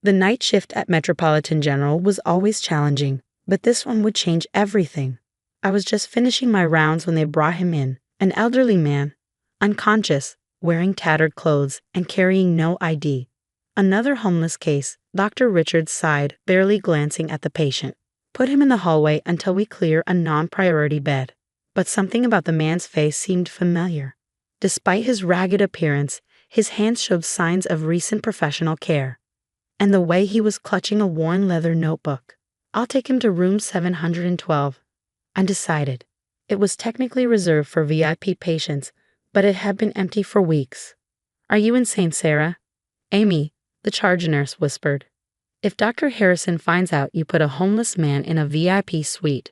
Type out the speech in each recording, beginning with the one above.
The night shift at Metropolitan General was always challenging, but this one would change everything. I was just finishing my rounds when they brought him in, an elderly man, unconscious, wearing tattered clothes and carrying no ID. Another homeless case, Dr. Richards sighed, barely glancing at the patient. Put him in the hallway until we clear a non-priority bed. But something about the man's face seemed familiar. Despite his ragged appearance, his hands showed signs of recent professional care. And the way he was clutching a worn leather notebook. I'll take him to room 712. I decided. It was technically reserved for VIP patients, but it had been empty for weeks. Are you insane, Sarah? Amy, the charge nurse whispered. If Dr. Harrison finds out you put a homeless man in a VIP suite.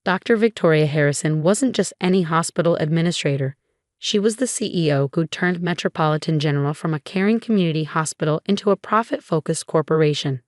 Dr. Victoria Harrison wasn't just any hospital administrator. She was the CEO who turned Metropolitan General from a caring community hospital into a profit-focused corporation.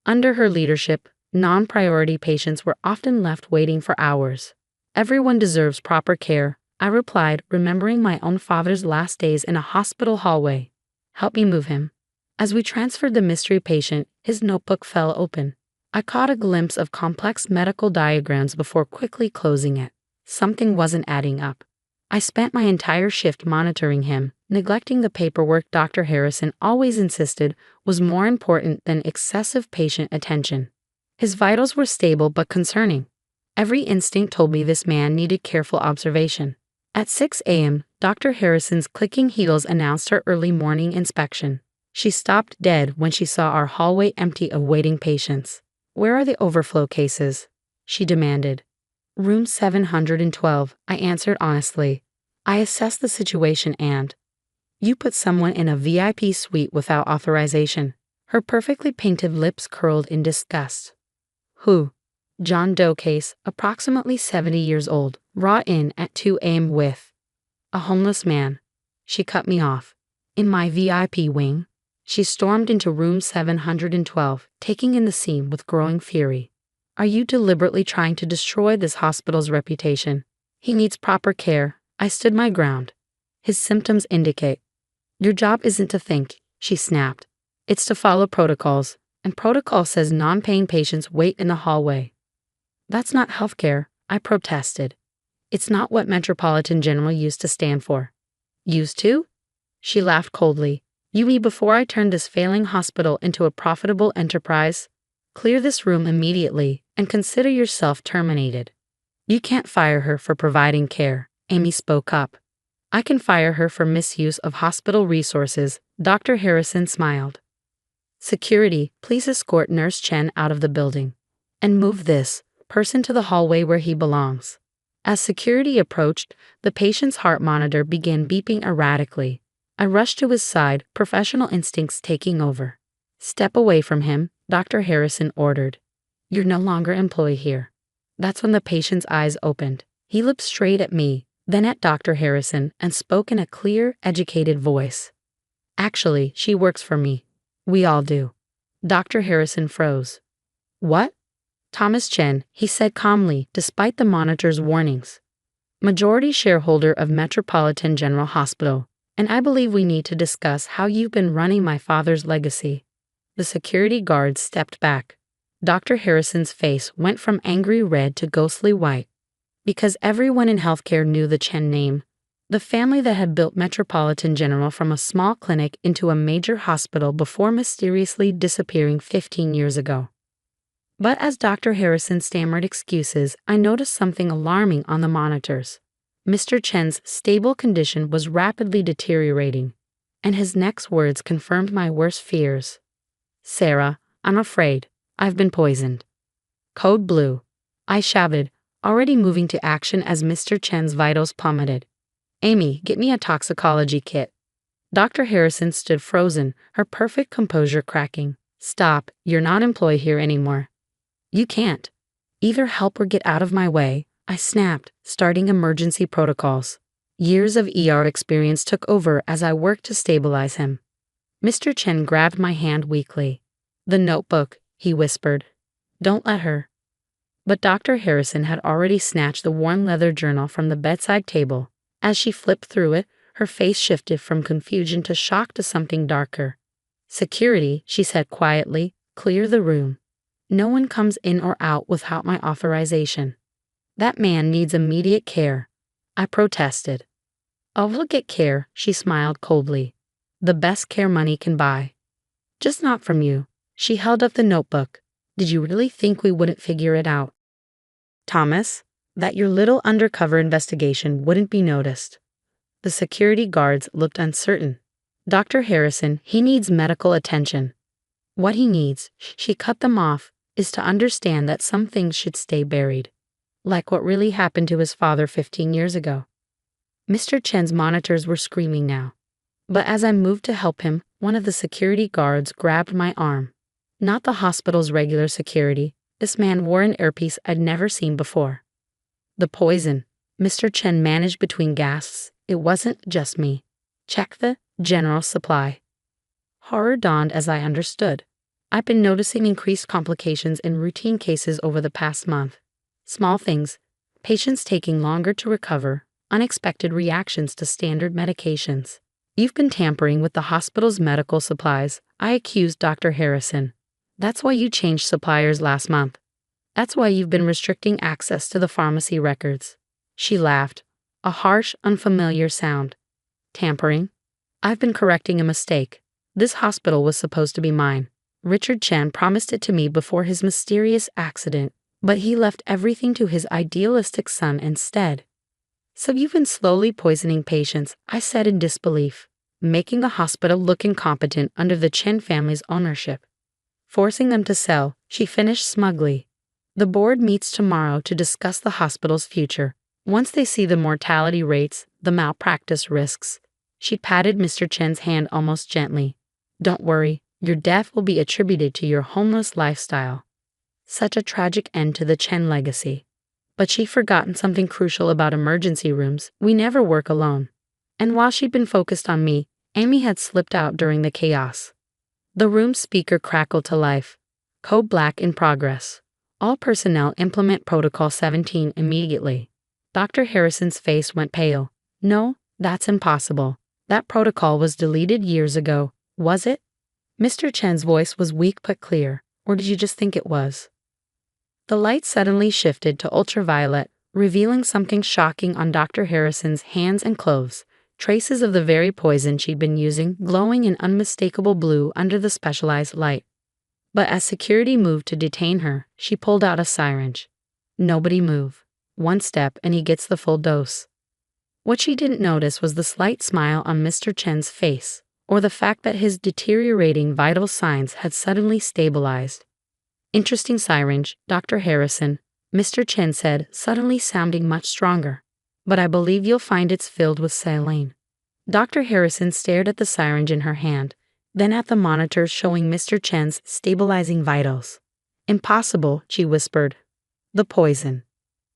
Under her leadership, non-priority patients were often left waiting for hours. Everyone deserves proper care, I replied, remembering my own father's last days in a hospital hallway. Help me move him. As we transferred the mystery patient, his notebook fell open. I caught a glimpse of complex medical diagrams before quickly closing it. Something wasn't adding up. I spent my entire shift monitoring him, neglecting the paperwork Dr. Harrison always insisted was more important than excessive patient attention. His vitals were stable but concerning. Every instinct told me this man needed careful observation. At 6 a.m., Dr. Harrison's clicking heels announced her early morning inspection. She stopped dead when she saw our hallway empty of waiting patients. Where are the overflow cases? She demanded. Room 712, I answered honestly. I assessed the situation and... You put someone in a VIP suite without authorization. Her perfectly painted lips curled in disgust. Who? John Doe case, approximately 70 years old, brought in at 2 a.m. with a homeless man. She cut me off. In my VIP wing. She stormed into room 712, taking in the scene with growing fury. Are you deliberately trying to destroy this hospital's reputation? He needs proper care. I stood my ground. His symptoms indicate. Your job isn't to think, she snapped. It's to follow protocols, and protocol says non-paying patients wait in the hallway. That's not healthcare, I protested. It's not what Metropolitan General used to stand for. Used to? She laughed coldly. You mean before I turned this failing hospital into a profitable enterprise? Clear this room immediately and consider yourself terminated. You can't fire her for providing care, Amy spoke up. I can fire her for misuse of hospital resources, Dr. Harrison smiled. Security, please escort Nurse Chen out of the building. And move this person to the hallway where he belongs. As security approached, the patient's heart monitor began beeping erratically. I rushed to his side, professional instincts taking over. Step away from him, Dr. Harrison ordered. You're no longer employed here. That's when the patient's eyes opened. He looked straight at me, then at Dr. Harrison, and spoke in a clear, educated voice. Actually, she works for me. We all do. Dr. Harrison froze. What? Thomas Chen, he said calmly, despite the monitor's warnings. Majority shareholder of Metropolitan General Hospital. And I believe we need to discuss how you've been running my father's legacy. The security guard stepped back. Dr. Harrison's face went from angry red to ghostly white. Because everyone in healthcare knew the Chen name, the family that had built Metropolitan General from a small clinic into a major hospital before mysteriously disappearing 15 years ago. But as Dr. Harrison stammered excuses, I noticed something alarming on the monitors. Mr. Chen's stable condition was rapidly deteriorating, and his next words confirmed my worst fears. Sarah, I'm afraid I've been poisoned. Code blue, I shouted, already moving to action as Mr. Chen's vitals plummeted. Amy, get me a toxicology kit. Dr. Harrison stood frozen, her perfect composure cracking. Stop, you're not employed here anymore. You can't. Either help or get out of my way, I snapped, starting emergency protocols. Years of ER experience took over as I worked to stabilize him. Mr. Chen grabbed my hand weakly. The notebook, he whispered. Don't let her. But Dr. Harrison had already snatched the worn leather journal from the bedside table. As she flipped through it, her face shifted from confusion to shock to something darker. Security, she said quietly, clear the room. No one comes in or out without my authorization. That man needs immediate care. I protested. Oh, we'll get care, she smiled coldly. The best care money can buy. Just not from you. She held up the notebook. Did you really think we wouldn't figure it out? Thomas, that your little undercover investigation wouldn't be noticed. The security guards looked uncertain. Dr. Harrison, he needs medical attention. What he needs, she cut them off, is to understand that some things should stay buried. Like what really happened to his father 15 years ago. Mr. Chen's monitors were screaming now. But as I moved to help him, one of the security guards grabbed my arm. Not the hospital's regular security. This man wore an earpiece I'd never seen before. The poison, Mr. Chen managed between gasps. It wasn't just me. Check the general supply. Horror dawned as I understood. I've been noticing increased complications in routine cases over the past month. Small things, patients taking longer to recover, unexpected reactions to standard medications. You've been tampering with the hospital's medical supplies, I accused Dr. Harrison. That's why you changed suppliers last month. That's why you've been restricting access to the pharmacy records. She laughed, a harsh, unfamiliar sound. Tampering? I've been correcting a mistake. This hospital was supposed to be mine. Richard Chen promised it to me before his mysterious accident, but he left everything to his idealistic son instead. So you've been slowly poisoning patients, I said in disbelief, making the hospital look incompetent under the Chen family's ownership. Forcing them to sell, she finished smugly. The board meets tomorrow to discuss the hospital's future. Once they see the mortality rates, the malpractice risks. She patted Mr. Chen's hand almost gently. Don't worry, your death will be attributed to your homeless lifestyle. Such a tragic end to the Chen legacy. But she'd forgotten something crucial about emergency rooms. We never work alone. And while she'd been focused on me, Amy had slipped out during the chaos. The room's speaker crackled to life. Code black in progress. All personnel implement Protocol 17 immediately. Dr. Harrison's face went pale. No, that's impossible. That protocol was deleted years ago, was it? Mr. Chen's voice was weak but clear. Or did you just think it was? The light suddenly shifted to ultraviolet, revealing something shocking on Dr. Harrison's hands and clothes, traces of the very poison she'd been using glowing in unmistakable blue under the specialized light. But as security moved to detain her, she pulled out a syringe. Nobody move. One step and he gets the full dose. What she didn't notice was the slight smile on Mr. Chen's face, or the fact that his deteriorating vital signs had suddenly stabilized. Interesting syringe, Dr. Harrison, Mr. Chen said, suddenly sounding much stronger. But I believe you'll find it's filled with saline. Dr. Harrison stared at the syringe in her hand, then at the monitors showing Mr. Chen's stabilizing vitals. Impossible, she whispered. The poison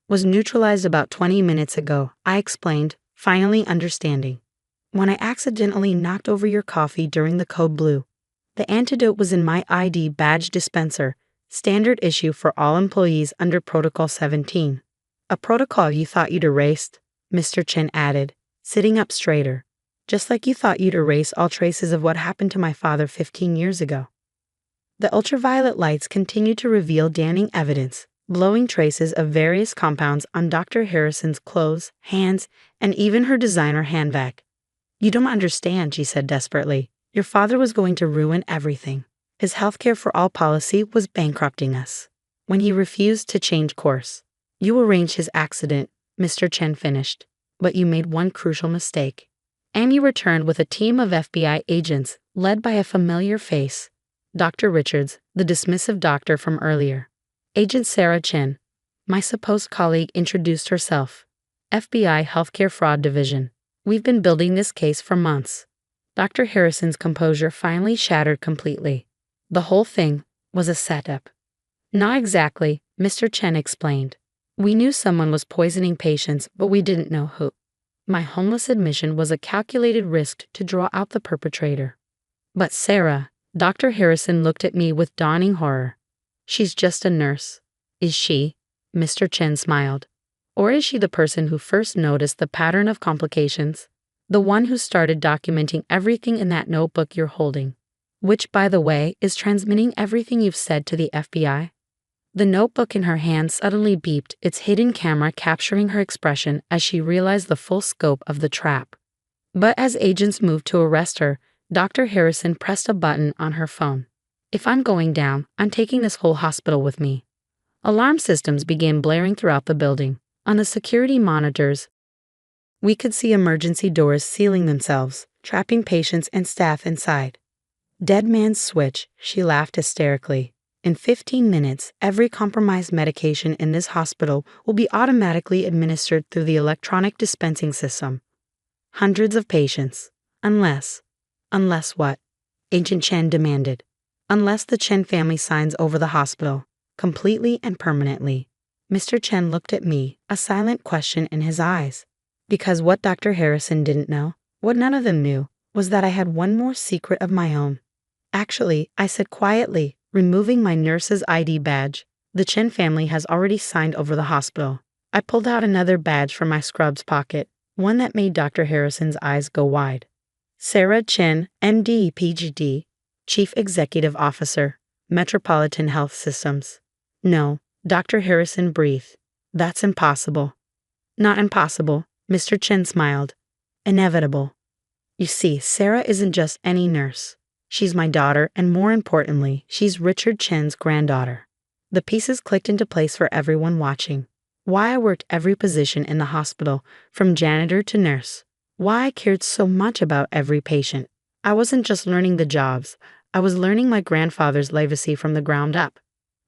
was neutralized about 20 minutes ago, I explained, finally understanding. When I accidentally knocked over your coffee during the code blue. The antidote was in my ID badge dispenser, standard issue for all employees under Protocol 17. A protocol you thought you'd erased, Mr. Chen added, sitting up straighter. Just like you thought you'd erase all traces of what happened to my father 15 years ago. The ultraviolet lights continued to reveal damning evidence, blowing traces of various compounds on Dr. Harrison's clothes, hands, and even her designer handbag. You don't understand, she said desperately. Your father was going to ruin everything. His healthcare for all policy was bankrupting us. When he refused to change course. You arranged his accident, Mr. Chen finished. But you made one crucial mistake. Amy returned with a team of FBI agents, led by a familiar face. Dr. Richards, the dismissive doctor from earlier. Agent Sarah Chen, my supposed colleague, introduced herself. FBI Healthcare Fraud Division. We've been building this case for months. Dr. Harrison's composure finally shattered completely. The whole thing was a setup. Not exactly, Mr. Chen explained. We knew someone was poisoning patients, but we didn't know who. My homeless admission was a calculated risk to draw out the perpetrator. But Sarah, Dr. Harrison looked at me with dawning horror. She's just a nurse. Is she? Mr. Chen smiled. Or is she the person who first noticed the pattern of complications? The one who started documenting everything in that notebook you're holding? which, by the way, is transmitting everything you've said to the FBI. The notebook in her hand suddenly beeped, its hidden camera capturing her expression as she realized the full scope of the trap. But as agents moved to arrest her, Dr. Harrison pressed a button on her phone. "If I'm going down, I'm taking this whole hospital with me." Alarm systems began blaring throughout the building. On the security monitors, we could see emergency doors sealing themselves, trapping patients and staff inside. "Dead man's switch," she laughed hysterically. "In 15 minutes, every compromised medication in this hospital will be automatically administered through the electronic dispensing system. Hundreds of patients. Unless what?" Agent Chen demanded. "Unless the Chen family signs over the hospital, completely and permanently." Mr. Chen looked at me, a silent question in his eyes. Because what Dr. Harrison didn't know, what none of them knew, was that I had one more secret of my own. "Actually," I said quietly, removing my nurse's ID badge, "the Chen family has already signed over the hospital." I pulled out another badge from my scrubs pocket, one that made Dr. Harrison's eyes go wide. "Sarah Chen, MD, PhD, Chief Executive Officer, Metropolitan Health Systems." "No," Dr. Harrison breathed. "That's impossible." "Not impossible," Mr. Chen smiled. "Inevitable. You see, Sarah isn't just any nurse. She's my daughter, and more importantly, she's Richard Chen's granddaughter." The pieces clicked into place for everyone watching. Why I worked every position in the hospital, from janitor to nurse. Why I cared so much about every patient. I wasn't just learning the jobs, I was learning my grandfather's legacy from the ground up.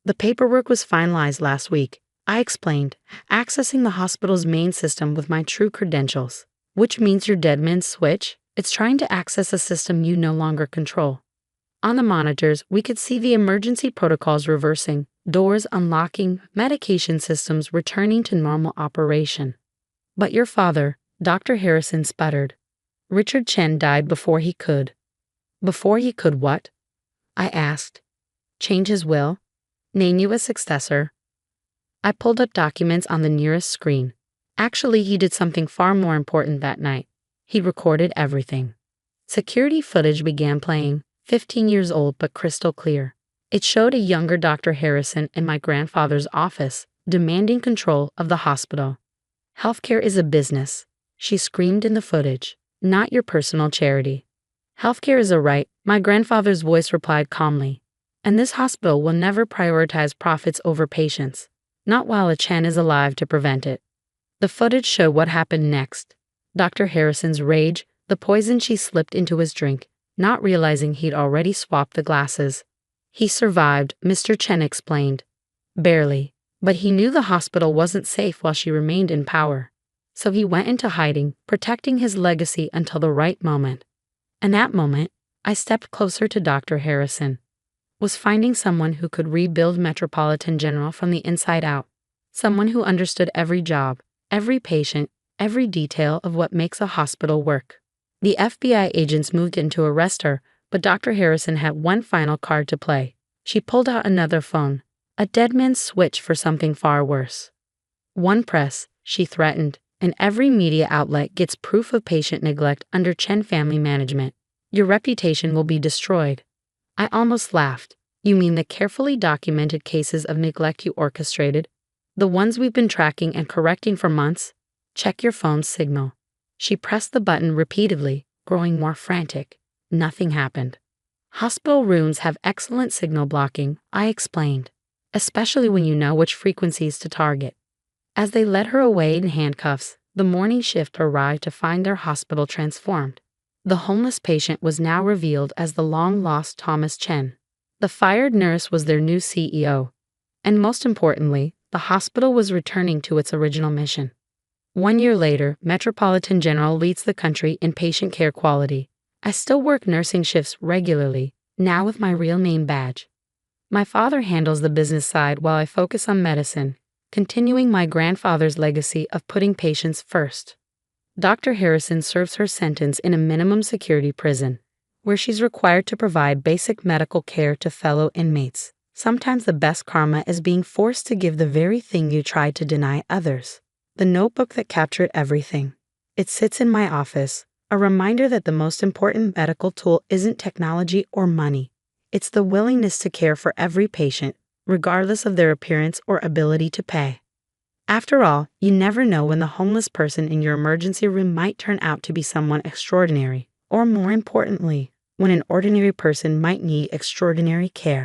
"The paperwork was finalized last week," I explained, accessing the hospital's main system with my true credentials. "Which means your dead man's switch? It's trying to access a system you no longer control." On the monitors, we could see the emergency protocols reversing, doors unlocking, medication systems returning to normal operation. "But your father," Dr. Harrison sputtered. "Richard Chen died before he could." "Before he could what?" I asked. "Change his will? Name you a successor?" I pulled up documents on the nearest screen. Actually, he did something far more important that night. He recorded everything. Security footage began playing, 15 years old but crystal clear. It showed a younger Dr. Harrison in my grandfather's office, demanding control of the hospital. "Healthcare is a business," she screamed in the footage, "not your personal charity." "Healthcare is a right," my grandfather's voice replied calmly. "And this hospital will never prioritize profits over patients, not while a Chen is alive to prevent it." The footage showed what happened next. Dr. Harrison's rage, the poison she slipped into his drink, not realizing he'd already swapped the glasses. "He survived," Mr. Chen explained. "Barely. But he knew the hospital wasn't safe while she remained in power. So he went into hiding, protecting his legacy until the right moment." And that moment, I stepped closer to Dr. Harrison. Was finding someone who could rebuild Metropolitan General from the inside out. Someone who understood every job, every patient, every detail of what makes a hospital work. The FBI agents moved in to arrest her, but Dr. Harrison had one final card to play. She pulled out another phone, a dead man's switch for something far worse. "One press," she threatened, "and every media outlet gets proof of patient neglect under Chen family management. Your reputation will be destroyed." I almost laughed. "You mean the carefully documented cases of neglect you orchestrated? The ones we've been tracking and correcting for months? Check your phone's signal." She pressed the button repeatedly, growing more frantic. Nothing happened. "Hospital rooms have excellent signal blocking," I explained, "especially when you know which frequencies to target." As they led her away in handcuffs, the morning shift arrived to find their hospital transformed. The homeless patient was now revealed as the long-lost Thomas Chen. The fired nurse was their new CEO. And most importantly, the hospital was returning to its original mission. 1 year later, Metropolitan General leads the country in patient care quality. I still work nursing shifts regularly, now with my real name badge. My father handles the business side while I focus on medicine, continuing my grandfather's legacy of putting patients first. Dr. Harrison serves her sentence in a minimum security prison, where she's required to provide basic medical care to fellow inmates. Sometimes the best karma is being forced to give the very thing you tried to deny others. The notebook that captured everything. It sits in my office, A reminder that the most important medical tool isn't technology or money. It's the willingness to care for every patient, regardless of their appearance or ability to pay. After all, you never know when the homeless person in your emergency room might turn out to be someone extraordinary, or more importantly, when an ordinary person might need extraordinary care.